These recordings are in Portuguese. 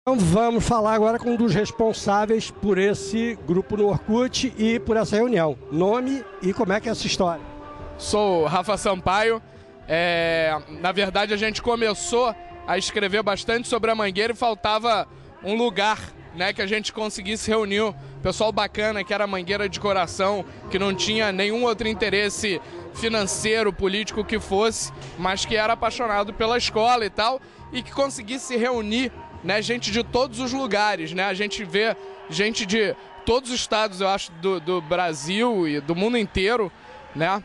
Então vamos falar agora com um dos responsáveis por esse grupo no Orkut e por essa reunião. Nome e como é que é essa história? Sou Rafa Sampaio. Na verdade, a gente começou a escrever bastante sobre a Mangueira e faltava um lugar, né, que a gente conseguisse reunir o pessoal bacana, que era a Mangueira de coração, que não tinha nenhum outro interesse financeiro, político que fosse, mas que era apaixonado pela escola e tal, e que conseguisse reunir, né, gente de todos os lugares, né? A gente vê gente de todos os estados, eu acho, do Brasil e do mundo inteiro, né,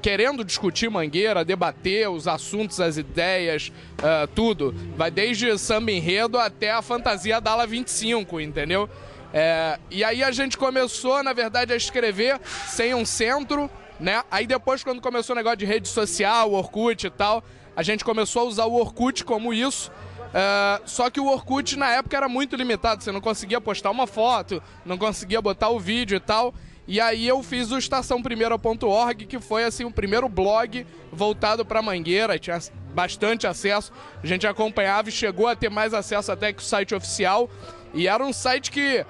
querendo discutir Mangueira, debater os assuntos, as ideias, tudo. Vai desde samba enredo até a fantasia da ala 25, entendeu? E aí a gente começou, na verdade, a escrever sem um centro, né? Aí depois, quando começou o negócio de rede social, Orkut e tal, a gente começou a usar o Orkut como isso. Só que o Orkut na época era muito limitado, você não conseguia postar uma foto, não conseguia botar o vídeo e tal. E aí eu fiz o estaçãoprimeira.org, que foi assim o primeiro blog voltado para Mangueira, tinha bastante acesso, a gente acompanhava e chegou a ter mais acesso até que o site oficial. E era um site que,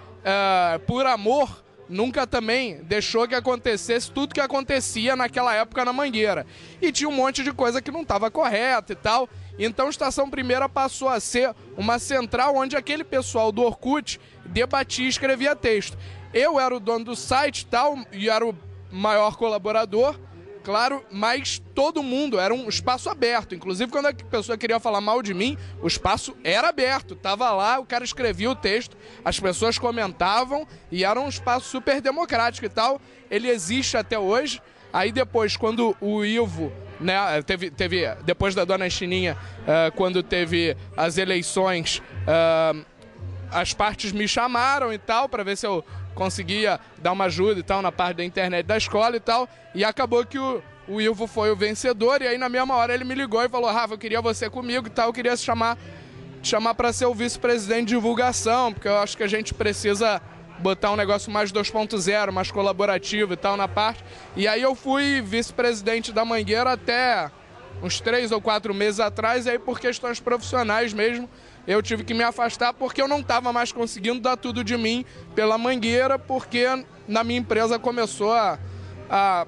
por amor, nunca também deixou que acontecesse tudo que acontecia naquela época na Mangueira. E tinha um monte de coisa que não estava correta e tal. Então a Estação Primeira passou a ser uma central onde aquele pessoal do Orkut debatia e escrevia texto. Eu era o dono do site e tal, e era o maior colaborador, claro, mas todo mundo, era um espaço aberto. Inclusive, quando a pessoa queria falar mal de mim, o espaço era aberto. Tava lá, o cara escrevia o texto, as pessoas comentavam, e era um espaço super democrático e tal. Ele existe até hoje. Aí depois, quando o Ivo, né, depois da Dona Chininha, quando teve as eleições, as partes me chamaram e tal, para ver se eu conseguia dar uma ajuda e tal na parte da internet da escola e tal, e acabou que o Ivo foi o vencedor. E aí na mesma hora ele me ligou e falou: Rafa, eu queria você comigo e tal, eu queria te chamar para ser o vice-presidente de divulgação, porque eu acho que a gente precisa botar um negócio mais 2.0, mais colaborativo e tal na parte. E aí eu fui vice-presidente da Mangueira até uns 3 ou 4 meses atrás, e aí por questões profissionais mesmo, eu tive que me afastar porque eu não estava mais conseguindo dar tudo de mim pela Mangueira, porque na minha empresa começou a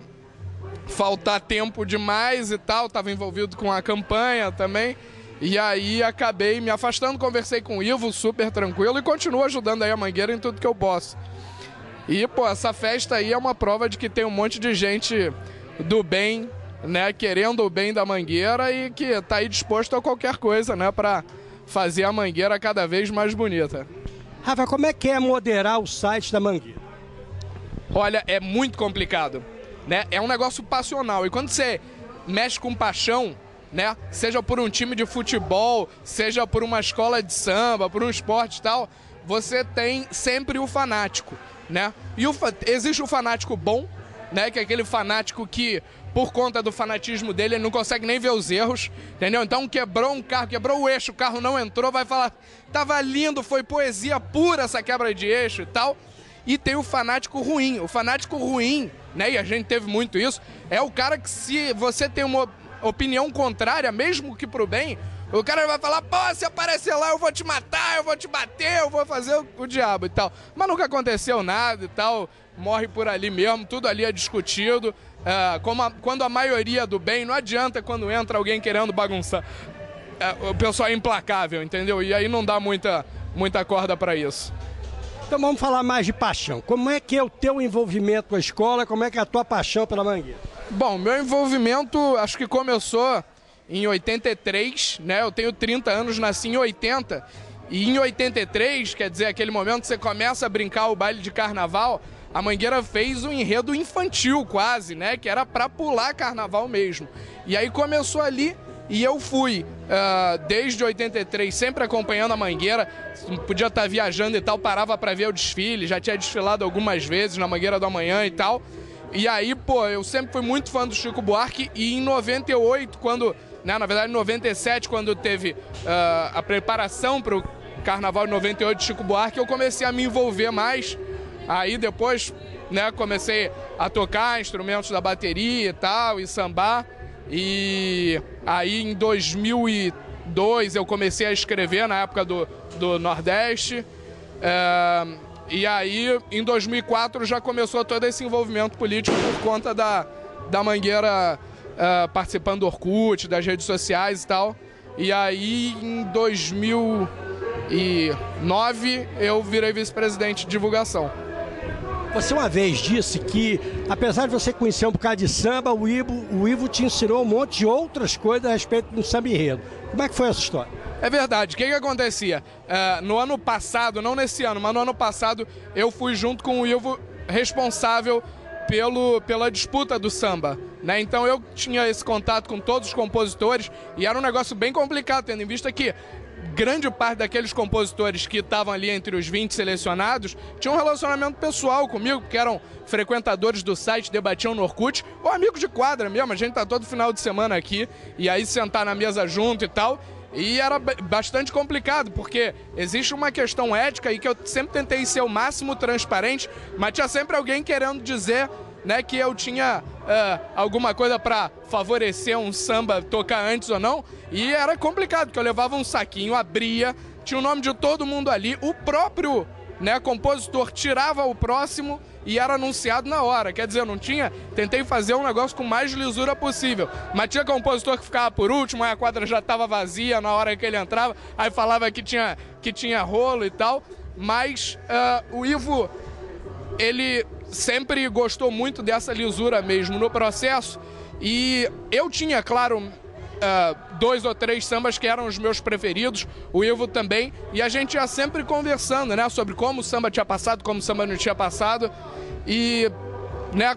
faltar tempo demais e tal, estava envolvido com a campanha também, e aí acabei me afastando. Conversei com o Ivo, super tranquilo, e continuo ajudando aí a Mangueira em tudo que eu posso. E, pô, essa festa aí é uma prova de que tem um monte de gente do bem, né, querendo o bem da Mangueira e que tá aí disposto a qualquer coisa, né, para fazer a Mangueira cada vez mais bonita. Rafa, como é que é moderar o site da Mangueira? Olha, é muito complicado, né? É um negócio passional, e quando você mexe com paixão, né, seja por um time de futebol, seja por uma escola de samba, por um esporte e tal, você tem sempre o fanático, né? E existe o fanático bom, né, que é aquele fanático que, por conta do fanatismo dele, ele não consegue nem ver os erros, entendeu? Então quebrou um carro, quebrou o eixo, o carro não entrou, vai falar: tava lindo, foi poesia pura essa quebra de eixo e tal. E tem o fanático ruim. O fanático ruim, né, e a gente teve muito isso, é o cara que, se você tem uma opinião contrária, mesmo que pro bem, o cara vai falar: pô, se aparecer lá eu vou te matar, eu vou te bater, eu vou fazer o diabo e tal. Mas nunca aconteceu nada e tal, morre por ali mesmo, tudo ali é discutido. Quando a maioria do bem, não adianta quando entra alguém querendo bagunçar. O pessoal é implacável, entendeu? E aí não dá muita corda para isso. Então vamos falar mais de paixão. Como é que é o teu envolvimento com a escola? Como é que é a tua paixão pela Mangueira? Bom, meu envolvimento acho que começou em 83, né? Eu tenho 30 anos, nasci em 80. E em 83, quer dizer, aquele momento que você começa a brincar o baile de carnaval, a Mangueira fez um enredo infantil quase, né? Que era pra pular carnaval mesmo. E aí começou ali e eu fui, desde 83, sempre acompanhando a Mangueira. Podia estar viajando e tal, parava pra ver o desfile. Já tinha desfilado algumas vezes na Mangueira do Amanhã e tal. E aí, pô, eu sempre fui muito fã do Chico Buarque. E em 98, quando, né, na verdade em 97, quando teve a preparação pro Carnaval de 98 de Chico Buarque, eu comecei a me envolver mais. Aí depois, né, comecei a tocar instrumentos da bateria e tal, e sambar. E aí em 2003 2002 eu comecei a escrever na época do Nordeste. E aí, em 2004, já começou todo esse envolvimento político por conta da Mangueira participando do Orkut, das redes sociais e tal. E aí, em 2009, eu virei vice-presidente de divulgação. Você uma vez disse que, apesar de você conhecer um bocado de samba, o Ivo te ensinou um monte de outras coisas a respeito do samba enredo. Como é que foi essa história? É verdade. O que acontecia? No ano passado, não nesse ano, mas no ano passado, eu fui junto com o Ivo responsável pela disputa do samba, né? Então eu tinha esse contato com todos os compositores e era um negócio bem complicado, tendo em vista que grande parte daqueles compositores que estavam ali entre os 20 selecionados tinham um relacionamento pessoal comigo, porque eram frequentadores do site, debatiam no Orkut, ou amigos de quadra mesmo. A gente tá todo final de semana aqui, e aí sentar na mesa junto e tal. E era bastante complicado, porque existe uma questão ética e que eu sempre tentei ser o máximo transparente, mas tinha sempre alguém querendo dizer, né, que eu tinha alguma coisa para favorecer um samba tocar antes ou não, e era complicado, porque eu levava um saquinho, abria, tinha o nome de todo mundo ali, o próprio, né, compositor tirava o próximo e era anunciado na hora. Quer dizer, eu não tinha, tentei fazer um negócio com mais lisura possível, mas tinha compositor que ficava por último, aí a quadra já estava vazia na hora que ele entrava, aí falava que tinha rolo e tal, mas o Ivo, ele sempre gostou muito dessa lisura mesmo no processo, e eu tinha, claro, 2 ou 3 sambas que eram os meus preferidos, o Ivo também, e a gente ia sempre conversando, né, sobre como o samba tinha passado, como o samba não tinha passado, e, né,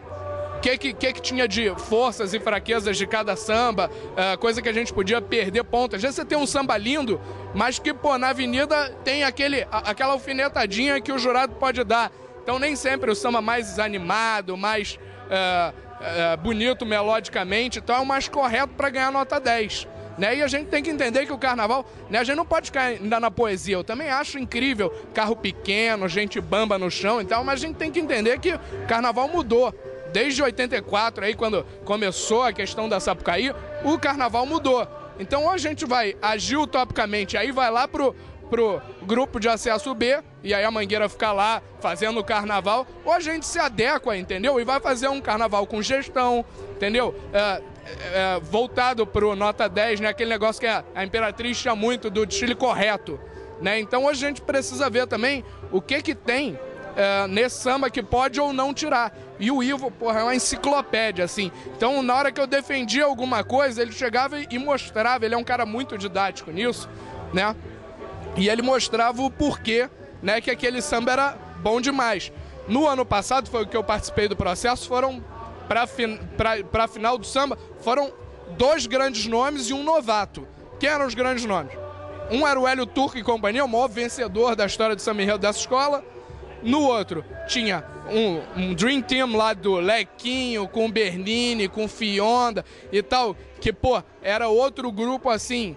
o que tinha de forças e fraquezas de cada samba, coisa que a gente podia perder ponto. Às vezes você tem um samba lindo, mas que, pô, na avenida tem aquela alfinetadinha que o jurado pode dar. Então nem sempre o samba mais animado, mais bonito melodicamente, então é o mais correto para ganhar nota 10. Né? E a gente tem que entender que o carnaval, né, a gente não pode ficar ainda na poesia. Eu também acho incrível carro pequeno, gente bamba no chão e tal, mas a gente tem que entender que o carnaval mudou. Desde 84, aí, quando começou a questão da Sapucaí, o carnaval mudou. Então ou a gente vai agir utopicamente, aí vai lá pro grupo de acesso B, e aí a Mangueira fica lá fazendo o carnaval, ou a gente se adequa, entendeu? E vai fazer um carnaval com gestão, entendeu? Voltado pro nota 10, né? Aquele negócio que a Imperatriz tinha muito do desfile correto, né? Então hoje a gente precisa ver também o que tem nesse samba que pode ou não tirar. E o Ivo, porra, é uma enciclopédia, assim. Então, na hora que eu defendia alguma coisa, ele chegava e mostrava. Ele é um cara muito didático nisso, né? E ele mostrava o porquê, né, que aquele samba era bom demais. No ano passado, foi o que eu participei do processo, foram, para a final do samba, foram 2 grandes nomes e um novato. Quem eram os grandes nomes? Um era o Hélio Turco e companhia, o maior vencedor da história do samba enredo dessa escola. No outro, tinha um Dream Team lá do Lequinho, com o Bernini, com o Fionda e tal, que, pô, era outro grupo, assim,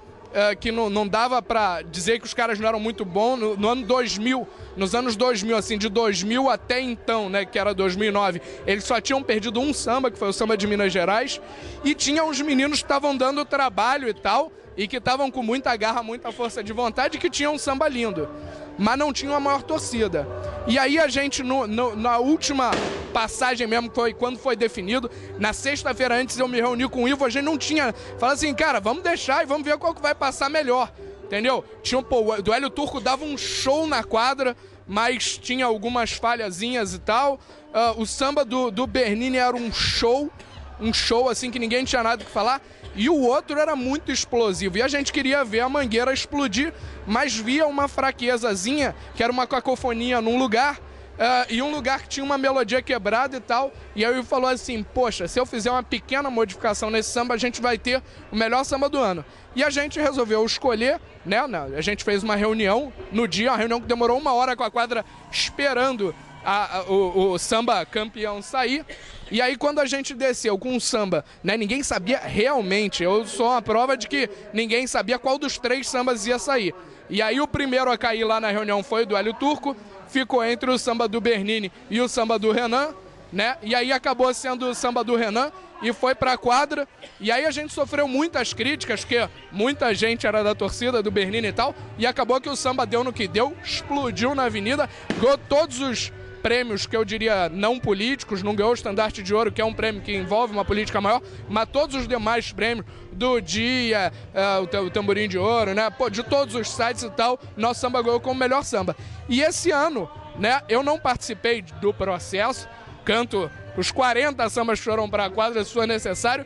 que não dava pra dizer que os caras não eram muito bons. No ano 2000, nos anos 2000, assim, de 2000 até então, né, que era 2009, eles só tinham perdido um samba, que foi o samba de Minas Gerais, e tinha uns meninos que estavam dando trabalho e tal, e que estavam com muita garra, muita força de vontade, que tinham um samba lindo, mas não tinham a maior torcida. E aí a gente, na última passagem mesmo, foi quando foi definido, na sexta-feira antes eu me reuni com o Ivo, a gente não tinha... Falei assim, cara, vamos deixar e vamos ver qual que vai passar melhor, entendeu? Tinha o do Hélio Turco dava um show na quadra, mas tinha algumas falhazinhas e tal. O samba do Bernini era um show assim que ninguém tinha nada o que falar. E o outro era muito explosivo. E a gente queria ver a Mangueira explodir, mas via uma fraquezazinha, que era uma cacofonia num lugar, e um lugar que tinha uma melodia quebrada e tal. E aí ele falou assim, poxa, se eu fizer uma pequena modificação nesse samba, a gente vai ter o melhor samba do ano. E a gente resolveu escolher, né? A gente fez uma reunião no dia, uma reunião que demorou 1 hora com a quadra esperando o samba campeão sair. E aí quando a gente desceu com um samba, né, ninguém sabia realmente, eu sou uma prova de que ninguém sabia qual dos 3 sambas ia sair. E aí o primeiro a cair lá na reunião foi o do Hélio Turco, ficou entre o samba do Bernini e o samba do Renan, né? E aí acabou sendo o samba do Renan e foi pra quadra. E aí a gente sofreu muitas críticas, porque muita gente era da torcida do Bernini e tal, e acabou que o samba deu no que deu, explodiu na avenida, ganhou todos os prêmios que eu diria não políticos, não ganhou o Estandarte de Ouro, que é um prêmio que envolve uma política maior, mas todos os demais prêmios do Dia, o Tamborim de Ouro, né? Pô, de todos os sites e tal, nosso samba ganhou como melhor samba. E esse ano, né, eu não participei do processo, canto os 40 sambas que foram para a quadra, se for necessário,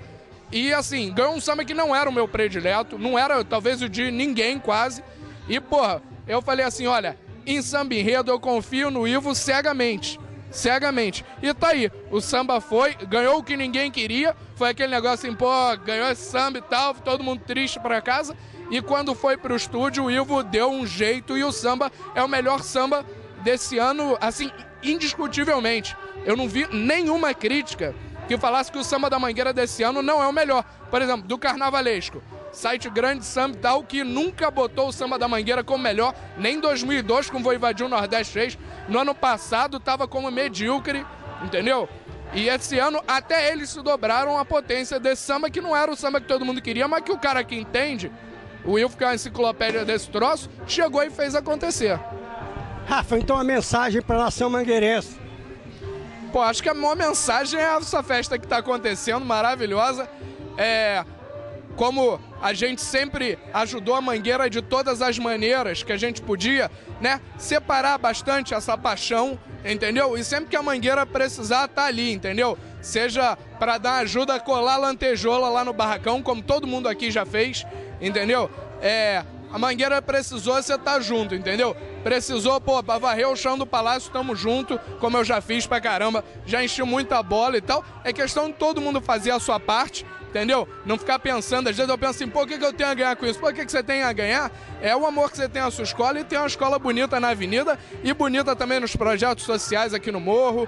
e assim, ganhou um samba que não era o meu predileto, não era talvez o de ninguém quase, e porra, eu falei assim, olha, em samba enredo eu confio no Ivo cegamente, cegamente, e tá aí, o samba foi, ganhou o que ninguém queria, foi aquele negócio assim, pô, ganhou esse samba e tal, todo mundo triste para casa, e quando foi pro estúdio o Ivo deu um jeito e o samba é o melhor samba desse ano, assim, indiscutivelmente. Eu não vi nenhuma crítica que falasse que o samba da Mangueira desse ano não é o melhor. Por exemplo, do Carnavalesco, site grande samba e tal, que nunca botou o samba da Mangueira como melhor, nem em 2002, como Vou Invadir o Nordeste fez. No ano passado estava como medíocre, entendeu? E esse ano até eles se dobraram a potência desse samba, que não era o samba que todo mundo queria, mas que o cara que entende, o Ivo, que é uma enciclopédia desse troço, chegou e fez acontecer. Rafa, então a mensagem para a nação mangueirense. Pô, acho que a maior mensagem é essa festa que está acontecendo, maravilhosa. Como a gente sempre ajudou a Mangueira de todas as maneiras que a gente podia, né? Separar bastante essa paixão, entendeu? E sempre que a Mangueira precisar, tá ali, entendeu? Seja para dar ajuda a colar lantejola lá no barracão, como todo mundo aqui já fez, entendeu? A Mangueira precisou, você tá junto, entendeu? Precisou, pô, pra varrer o chão do palácio, tamo junto, como eu já fiz pra caramba, já enchi muita bola e tal. É questão de todo mundo fazer a sua parte, entendeu? Não ficar pensando, às vezes eu penso assim, pô, o que eu tenho a ganhar com isso? Pô, o que você tem a ganhar? É o amor que você tem à sua escola e tem uma escola bonita na avenida e bonita também nos projetos sociais aqui no Morro,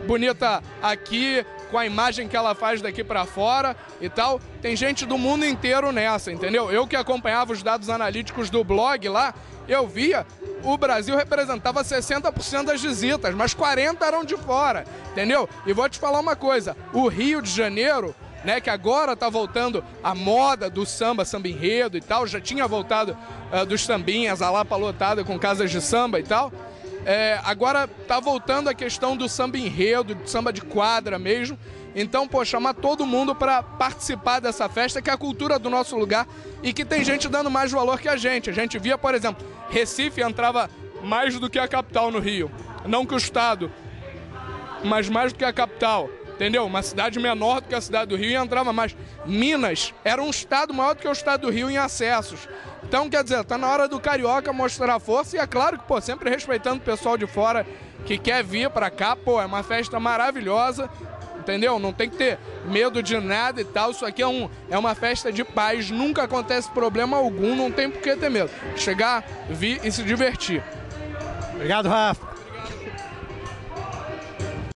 bonita aqui com a imagem que ela faz daqui pra fora e tal. Tem gente do mundo inteiro nessa, entendeu? Eu que acompanhava os dados analíticos do blog lá, eu via, o Brasil representava 60% das visitas, mas 40% eram de fora, entendeu? E vou te falar uma coisa, o Rio de Janeiro, né, que agora tá voltando a moda do samba, samba enredo e tal, já tinha voltado dos sambinhas, a Lapa lotada com casas de samba e tal, agora tá voltando a questão do samba enredo, do samba de quadra mesmo. Então, pô, chamar todo mundo para participar dessa festa, que é a cultura do nosso lugar e que tem gente dando mais valor que a gente. A gente via, por exemplo, Recife entrava mais do que a capital no Rio. Não que o estado, mas mais do que a capital, entendeu? Uma cidade menor do que a cidade do Rio e entrava mais. Minas era um estado maior do que o estado do Rio em acessos. Então, quer dizer, tá na hora do carioca mostrar força e é claro que, pô, sempre respeitando o pessoal de fora que quer vir para cá, pô, é uma festa maravilhosa. Entendeu? Não tem que ter medo de nada e tal. Isso aqui é uma festa de paz. Nunca acontece problema algum. Não tem por que ter medo. Chegar, vir e se divertir. Obrigado, Rafa.